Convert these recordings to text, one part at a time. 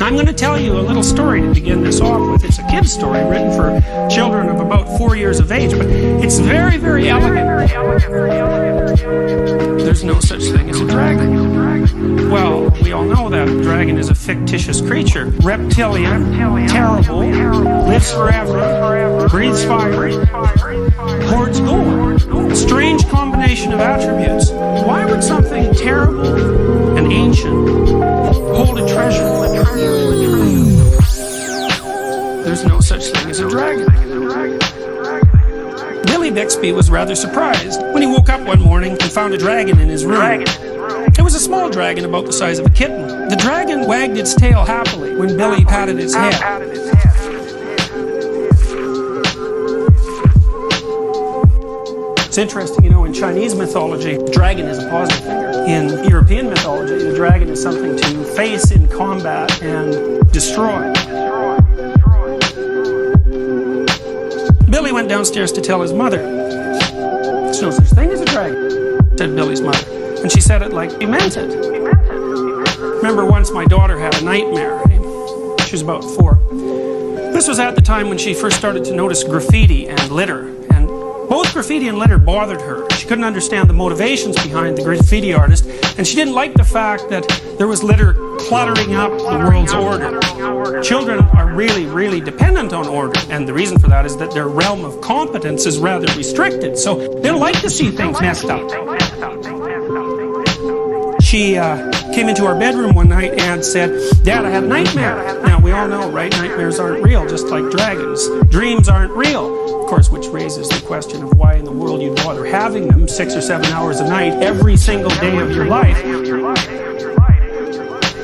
I'm going to tell you a little story to begin this off with. It's a kid's story written for children of about 4 years of age, but it's very, very elegant. There's no such thing as a dragon. Well, we all know that a dragon is a fictitious creature. Reptilian, terrible, lives forever, breathes fire, hoards gold. Strange combination of attributes. Why would something terrible and ancient hold a treasure? There's no such thing as a dragon. Billy Bixby was rather surprised when he woke up one morning and found a dragon in his room. It was a small dragon about the size of a kitten. The dragon wagged its tail happily when Billy patted its head. It's interesting, you know, in Chinese mythology, the dragon is a positive figure. In European mythology, the dragon is something to face in combat and destroy. Billy went downstairs to tell his mother. There's no such thing as a dragon, said Billy's mother. And she said it like he meant it. Remember once my daughter had a nightmare. She was about 4. This was at the time when she first started to notice graffiti and litter. And both graffiti and litter bothered her. She couldn't understand the motivations behind the graffiti artist. And she didn't like the fact that there was litter cluttering up the world's order. Children are really, really dependent on order, and the reason for that is that their realm of competence is rather restricted, so they don't like to see things messed up. She came into our bedroom one night and said, "Dad, I had a nightmare." Now, we all know, right? Nightmares aren't real, just like dragons. Dreams aren't real. Of course, which raises the question of why in the world you'd bother having them 6 or 7 hours a night every single day of your life.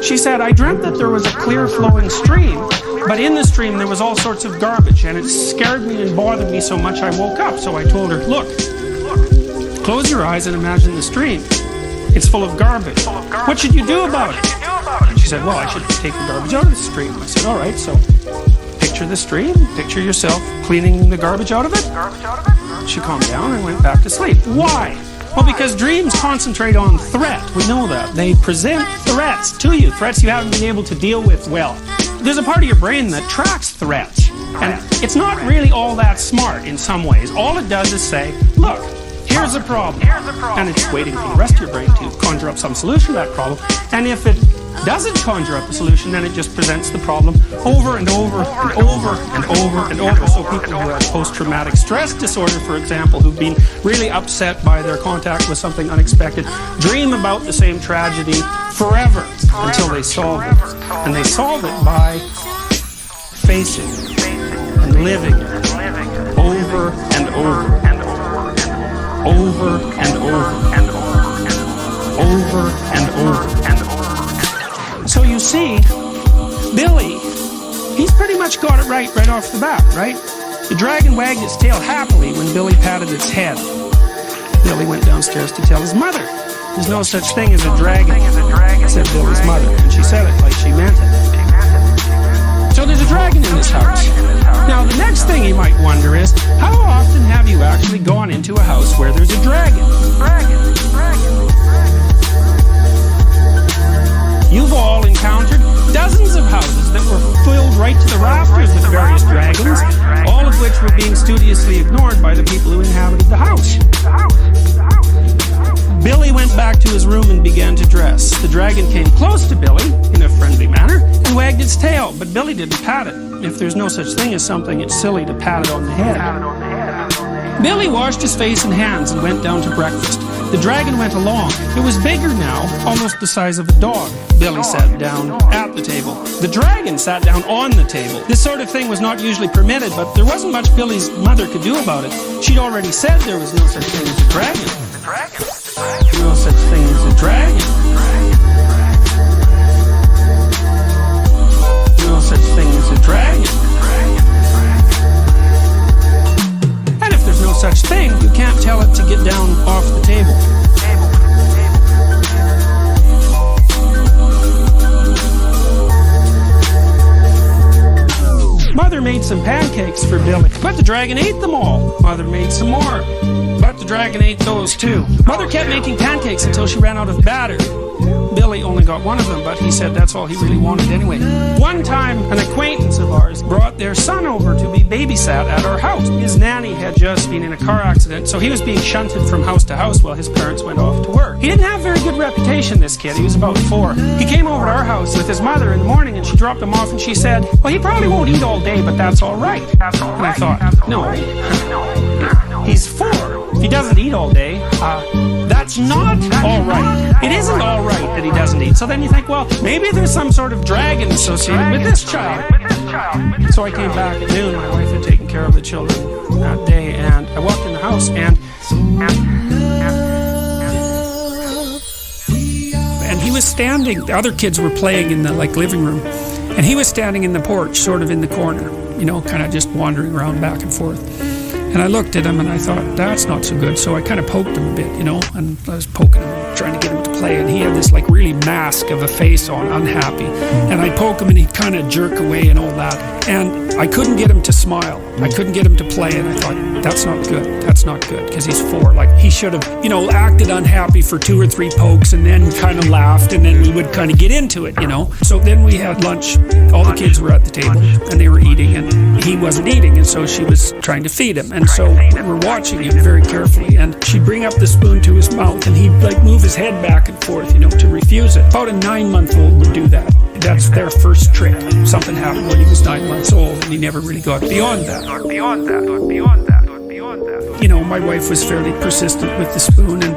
She said, "I dreamt that there was a clear flowing stream, but in the stream there was all sorts of garbage, and it scared me and bothered me so much I woke up." So I told her, "Look, close your eyes and imagine the stream. It's full of garbage. What should you do about it?" And she said, "Well, I should take the garbage out of the stream." I said, "All right, so picture the stream, picture yourself cleaning the garbage out of it." She calmed down and went back to sleep. Why? Well, because dreams concentrate on threat. We know that. They present threats to you, threats you haven't been able to deal with well. There's a part of your brain that tracks threats, and it's not really all that smart in some ways. All it does is say, "Look, here's a problem," and it's waiting for the rest of your brain to conjure up some solution to that problem. And if it doesn't conjure up a solution, then it just presents the problem over and over and over and over and over. So people who have post-traumatic stress disorder, for example, who've been really upset by their contact with something unexpected, dream about the same tragedy forever until they solve it. And they solve it by facing and living it over and over and over and over and over and over and over and over. So you see, Billy, he's pretty much got it right off the bat, right? The dragon wagged its tail happily when Billy patted its head. Billy went downstairs to tell his mother. "There's no such thing as a dragon," said Billy's mother, and she said it like she meant it. So there's a dragon in this house. Now the next thing you might wonder is, how often have you actually gone into a house where there's a dragon? You've all encountered dozens of houses that were filled right to the rafters with various dragons, all of which were being studiously ignored by the people who inhabited the house. Billy went back to his room and began to dress. The dragon came close to Billy in a friendly manner and wagged its tail, but Billy didn't pat it. If there's no such thing as something, it's silly to pat it on the head. Billy washed his face and hands and went down to breakfast. The dragon went along. It was bigger now, almost the size of a dog. Billy sat down at the table. The dragon sat down on the table. This sort of thing was not usually permitted, but there wasn't much Billy's mother could do about it. She'd already said there was no such thing as a dragon. No such thing as a dragon. No such thing as a dragon. And if there's no such thing, you can't tell it to get down off the table. Mother made some pancakes for Billy, but the dragon ate them all. Mother made some more, but the dragon ate those too. Mother kept making pancakes until she ran out of batter. Billy only only got one of them, but he said that's all he really wanted anyway. One time, an acquaintance of ours brought their son over to be babysat at our house. His nanny had just been in a car accident, so he was being shunted from house to house while his parents went off to work. He didn't have a very good reputation, this kid. He was about 4. He came over to our house with his mother in the morning, and she dropped him off, and she said, well, he probably won't eat all day, but that's all right. And I thought, no, he's 4. If he doesn't eat all day, that's not all right. It isn't all right that he doesn't eat. So then you think, well, maybe there's some sort of dragon associated with this child. So I came back at noon. My wife had taken care of the children that day, and I walked in the house, and he was standing. The other kids were playing in the living room, and he was standing in the porch, sort of in the corner, kind of just wandering around back and forth. And I looked at him and I thought, that's not so good. So I kind of poked him a bit, and I was poking him, trying to get him to play. And he had this really mask of a face on, unhappy. And I'd poke him and he'd kind of jerk away and all that. And I couldn't get him to smile. I couldn't get him to play. And I thought, that's not good. That's not good. Because he's 4. He should have, acted unhappy for 2 or 3 pokes and then kind of laughed. And then we would kind of get into it, So then we had lunch. All the kids were at the table and they were eating. And he wasn't eating. And so she was trying to feed him. And so we're watching him very carefully, and she'd bring up the spoon to his mouth, and he'd move his head back and forth, to refuse it. About a 9-month-old would do that. That's their first trick. Something happened when he was 9 months old, and he never really got beyond that. My wife was fairly persistent with the spoon, and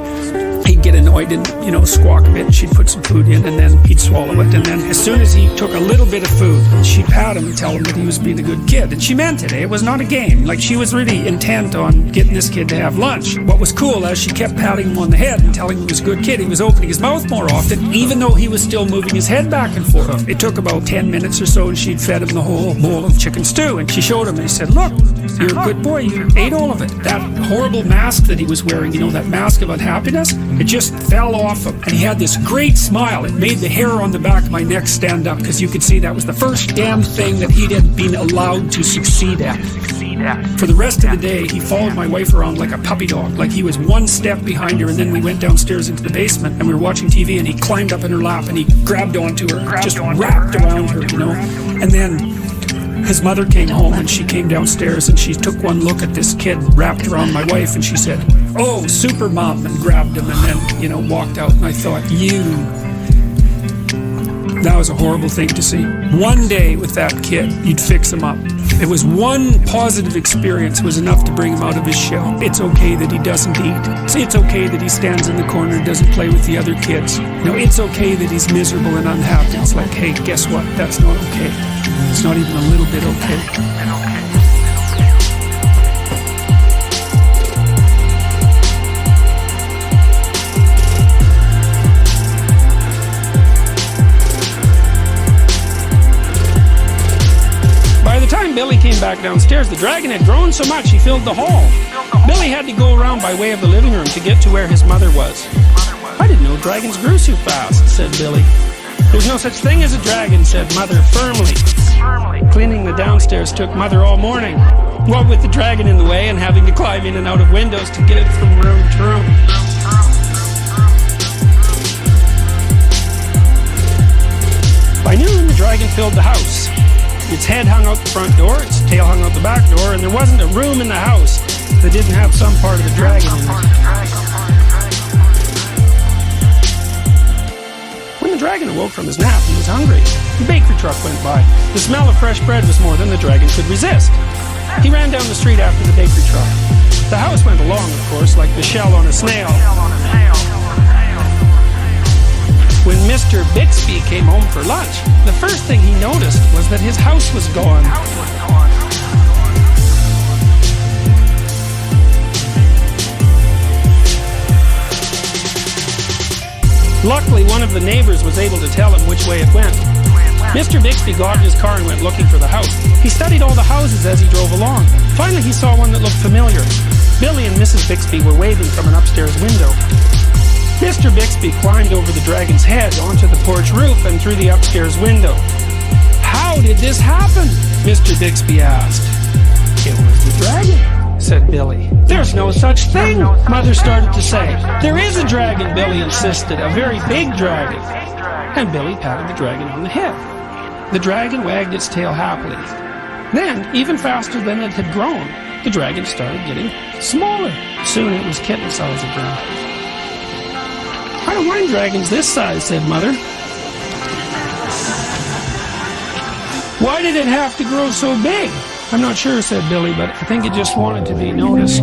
he'd get annoyed and, squawk a bit, and she'd put some food in, and then he'd swallow it. And then as soon as he took a little bit of food, she'd pat him and tell him that he was being a good kid. And she meant it, eh? It was not a game. She was really intent on getting this kid to have lunch. What was cool, as she kept patting him on the head and telling him he was a good kid, he was opening his mouth more often, even though he was still moving his head back and forth. It took about 10 minutes or so, and she'd fed him the whole bowl of chicken stew. And she showed him, and he said, look, you're a good boy, you ate all of it. That horrible mask that he was wearing, that mask of unhappiness, it just fell off him. And he had this great smile. It made the hair on the back of my neck stand up, because you could see that was the first damn thing that he had been allowed to succeed at. For the rest of the day, he followed my wife around like a puppy dog. He was one step behind her, and then we went downstairs into the basement, and we were watching TV, and he climbed up in her lap, and he grabbed onto her, just wrapped around her, And then his mother came home, and she came downstairs, and she took one look at this kid wrapped around my wife, and she said, oh, super mom, and grabbed him, and then, walked out. And I thought, that was a horrible thing to see. One day with that kid, you'd fix him up. It was one positive experience was enough to bring him out of his shell. It's okay that he doesn't eat. See, it's okay that he stands in the corner and doesn't play with the other kids. It's okay that he's miserable and unhappy. It's like, hey, guess what? That's not okay. It's not even a little bit okay. By the time Billy came back downstairs, the dragon had grown so much he filled the hall. Billy had to go around by way of the living room to get to where his mother was. I didn't know dragons grew so fast, said Billy. There's no such thing as a dragon, said Mother firmly. Cleaning the downstairs took Mother all morning, what with the dragon in the way and having to climb in and out of windows to get it from room to room. By noon, the dragon filled the house. Its head hung out the front door, its tail hung out the back door, and there wasn't a room in the house that didn't have some part of the dragon in it. When the dragon awoke from his nap, he was hungry. The bakery truck went by. The smell of fresh bread was more than the dragon could resist. He ran down the street after the bakery truck. The house went along, of course, like the shell on a snail. When Mr. Bixby came home for lunch, the first thing he noticed was that his house was gone. Luckily, one of the neighbors was able to tell him which way it went. Mr. Bixby got in his car and went looking for the house. He studied all the houses as he drove along. Finally, he saw one that looked familiar. Billy and Mrs. Bixby were waving from an upstairs window. Mr. Bixby climbed over the dragon's head onto the porch roof and through the upstairs window. How did this happen? Mr. Bixby asked. It was the dragon, said Billy. There's no such thing, Mother started to say. There is a dragon, Billy insisted, a very big dragon. and Billy patted the dragon on the head. The dragon wagged its tail happily. Then, even faster than it had grown, the dragon started getting smaller. Soon it was kitten size again. "I don't mind dragons this size," said Mother. "Why did it have to grow so big?" "I'm not sure," said Billy, "but I think it just wanted to be noticed."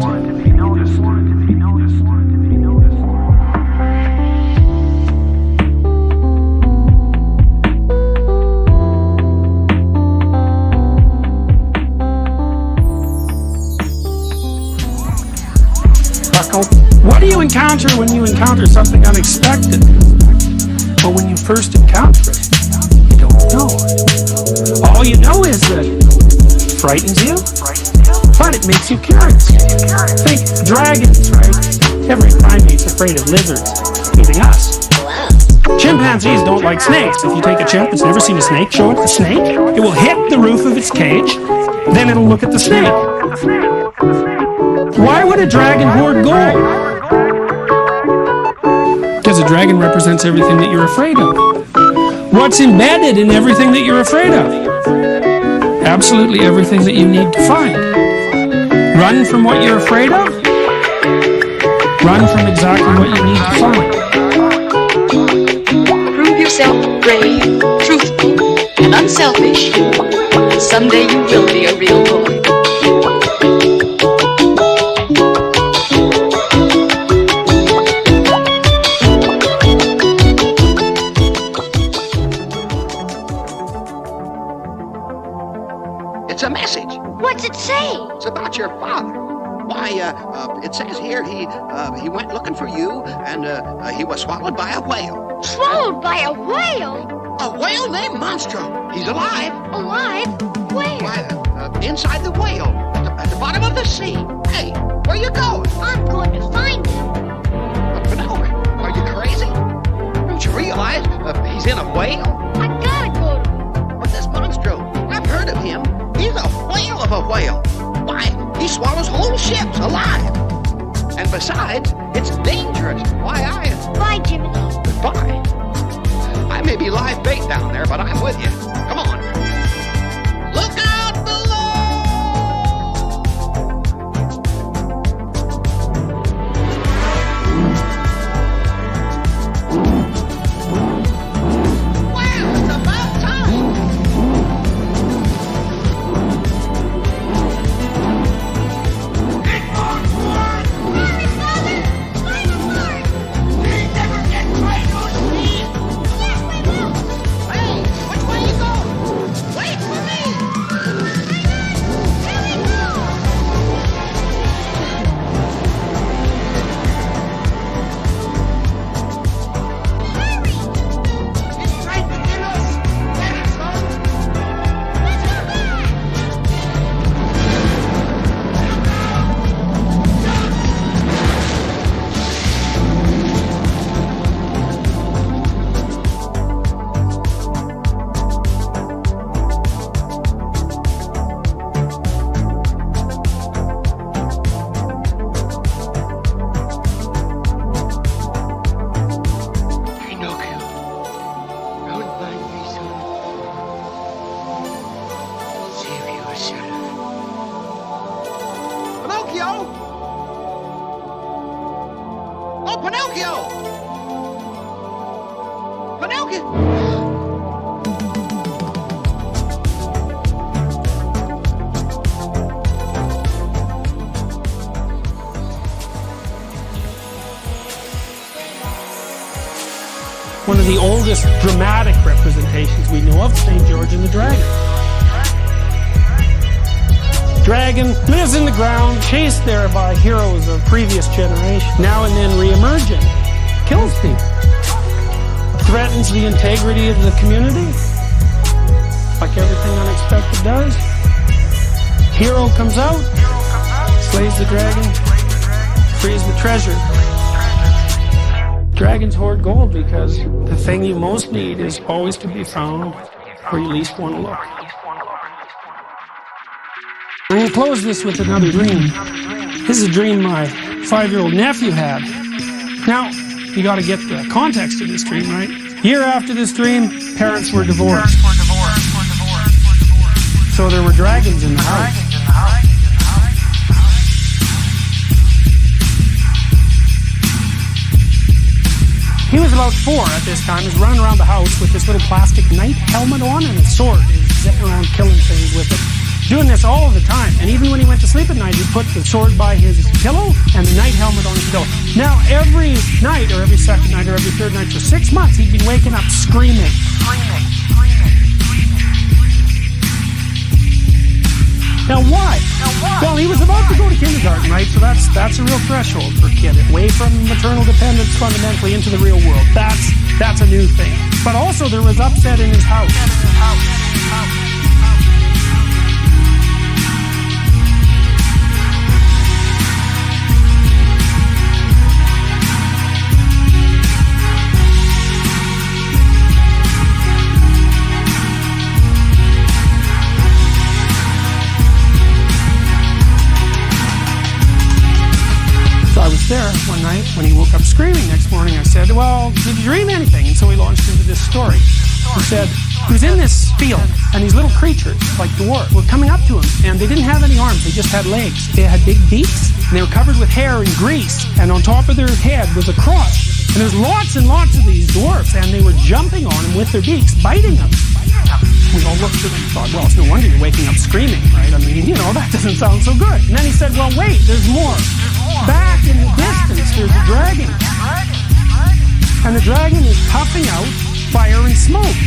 What do you encounter when you encounter something unexpected? But when you first encounter it, you don't know. All you know is that it frightens you, but it makes you curious. Think dragons, right? Every primate's afraid of lizards, including us. Chimpanzees don't like snakes. If you take a chimp that's never seen a snake, show it the snake, it will hit the roof of its cage, then it'll look at the snake. Why would a dragon hoard gold? Because a dragon represents everything that you're afraid of. What's embedded in everything that you're afraid of? Absolutely everything that you need to find. Run from what you're afraid of. Run from exactly what you need to find. Prove yourself brave, truthful, and unselfish. Someday you will be a real boy. It's a message. What's it say? It's about your father. Why, it says here he went looking for you, and he was swallowed by a whale. Swallowed by a whale? A whale named Monstro. He's alive. Alive? Where? Why, inside the whale, at the bottom of the sea. Hey, where you going? I'm going to find him. No, are you crazy? Don't you realize he's in a whale? I gotta go to him. But this Monstro, I've heard of him. He's a whale of a whale. Why, he swallows whole ships alive. And besides, it's dangerous. Why, Bye, Jiminy. Goodbye. I may be live bait down there, but I'm with you. Come on. Look out below! Well, it's about time. Hurry, Father! Find a mark! We never get right on speed. Yes, I will! Hey, which way you going? Wait for me. Here we go! Hurry! He's trying to get us. Get it, son. Let's go back! Pinocchio, don't mind me, son. Save yourself. Pinocchio! Oh, Pinocchio! Pinocchio! One of the oldest dramatic representations we know of, St. George and the Dragon. Dragon lives in the ground, chased there by heroes of previous generations, now and then re-emerging, kills people, threatens the integrity of the community, like everything unexpected does. Hero comes out, slays the dragon, frees the treasure. Dragons hoard gold because the thing you most need is always to be found where you least want to look. We'll close this with another dream. This is a dream my 5-year-old nephew had. Now, you got to get the context of this dream, right? Year after this dream, parents were divorced. So there were dragons in the house. He was about 4 at this time. He was running around the house with this little plastic knight helmet on and a sword. He was zipping around killing things with it. Doing this all the time. And even when he went to sleep at night, he'd put the sword by his pillow and the night helmet on his pillow. Now, every night, or every second night, or every third night for 6 months, he'd been waking up screaming. Now, why? Well, he was about to go to kindergarten, right? So that's a real threshold for a kid. Away from maternal dependence fundamentally into the real world. That's a new thing. But also there was upset in his house. I was there one night when he woke up screaming. Next morning I said, well, did you dream anything? And so he launched into this story. He said, he was in this field, and these little creatures, like dwarves, were coming up to him, and they didn't have any arms, they just had legs. They had big beaks, and they were covered with hair and grease, and on top of their head was a cross. And there's lots and lots of these dwarfs, and they were jumping on him with their beaks, biting him. We all looked at him and thought, well, it's no wonder you're waking up screaming, right? I mean, that doesn't sound so good. And then he said, well, wait, there's more. Back in the distance, there's a dragon. And the dragon is puffing out fire and smoke.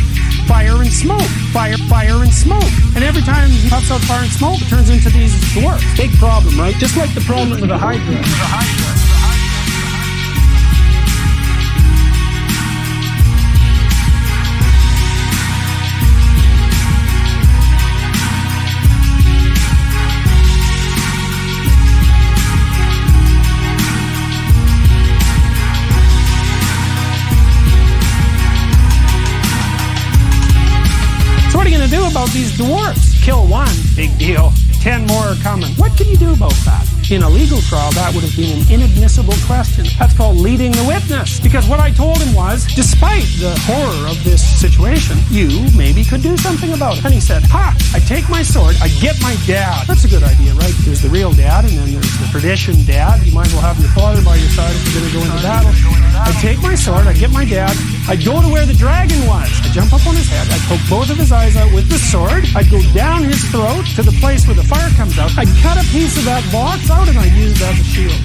Fire and smoke. Fire and smoke. And every time he puffs out fire and smoke, it turns into these dwarfs. Big problem, right? Just like the problem with the Hydra. What are you going to do about these dwarfs? Kill one, big deal. 10 more are coming. What can you do about that? In a legal trial, that would have been an inadmissible question. That's called leading the witness. Because what I told him was, despite the horror of this situation, you maybe could do something about it. And he said, I take my sword, I get my dad. That's a good idea, right? There's the real dad, and then there's the tradition dad. You might as well have your father by your side if you're going to go into battle. I take my sword, I get my dad, I go to where the dragon was. I jump up on his head, I poke both of his eyes out with the sword, I'd go down his throat to the place where the fire comes out, I'd cut a piece of that box out and I'd use it as a shield.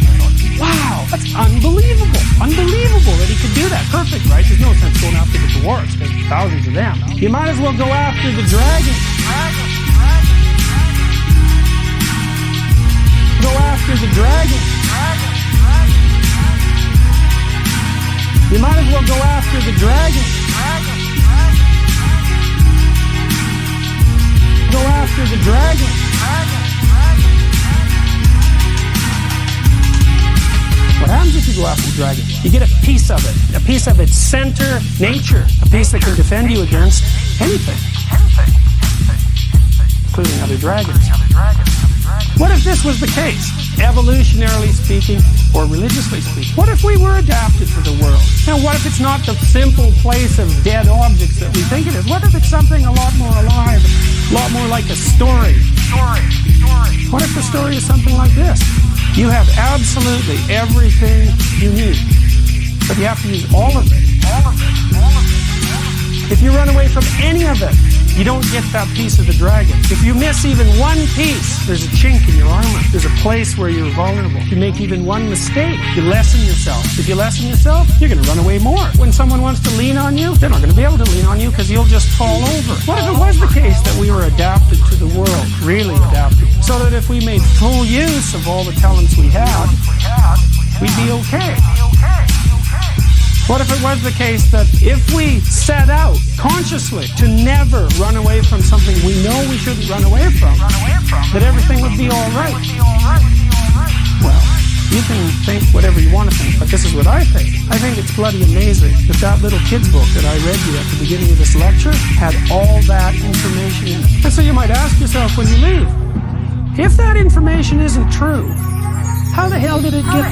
Wow, that's unbelievable. Unbelievable that he could do that. Perfect, right? There's no sense going after the dwarves, because there's thousands of them. You might as well go after the dragon. Go after the dragon. You might as well go after the dragon. Go after the dragon. What happens if you go after the dragon? You get a piece of its center nature, a piece that can defend you against anything, including other dragons. What if this was the case, evolutionarily speaking or religiously speaking? What if we were adapted to the world? Now, what if it's not the simple place of dead objects that we think it is? What if it's something a lot more alive, a lot more like a story? What if the story is something like this? You have absolutely everything you need, but you have to use all of it. If you run away from any of it, you don't get that piece of the dragon. If you miss even one piece, there's a chink in your armor. There's a place where you're vulnerable. If you make even one mistake, you lessen yourself. If you lessen yourself, you're going to run away more. When someone wants to lean on you, they're not going to be able to lean on you because you'll just fall over. What if it was the case that we were adapted to the world, really adapted, so that if we made full use of all the talents we had, we'd be okay? What if it was the case that if we set out consciously to never run away from something we know we shouldn't run away from, that everything would be all right? Well, you can think whatever you want to think, but this is what I think. I think it's bloody amazing that that little kid's book that I read you at the beginning of this lecture had all that information in it. And so you might ask yourself when you leave, if that information isn't true, how the hell did it get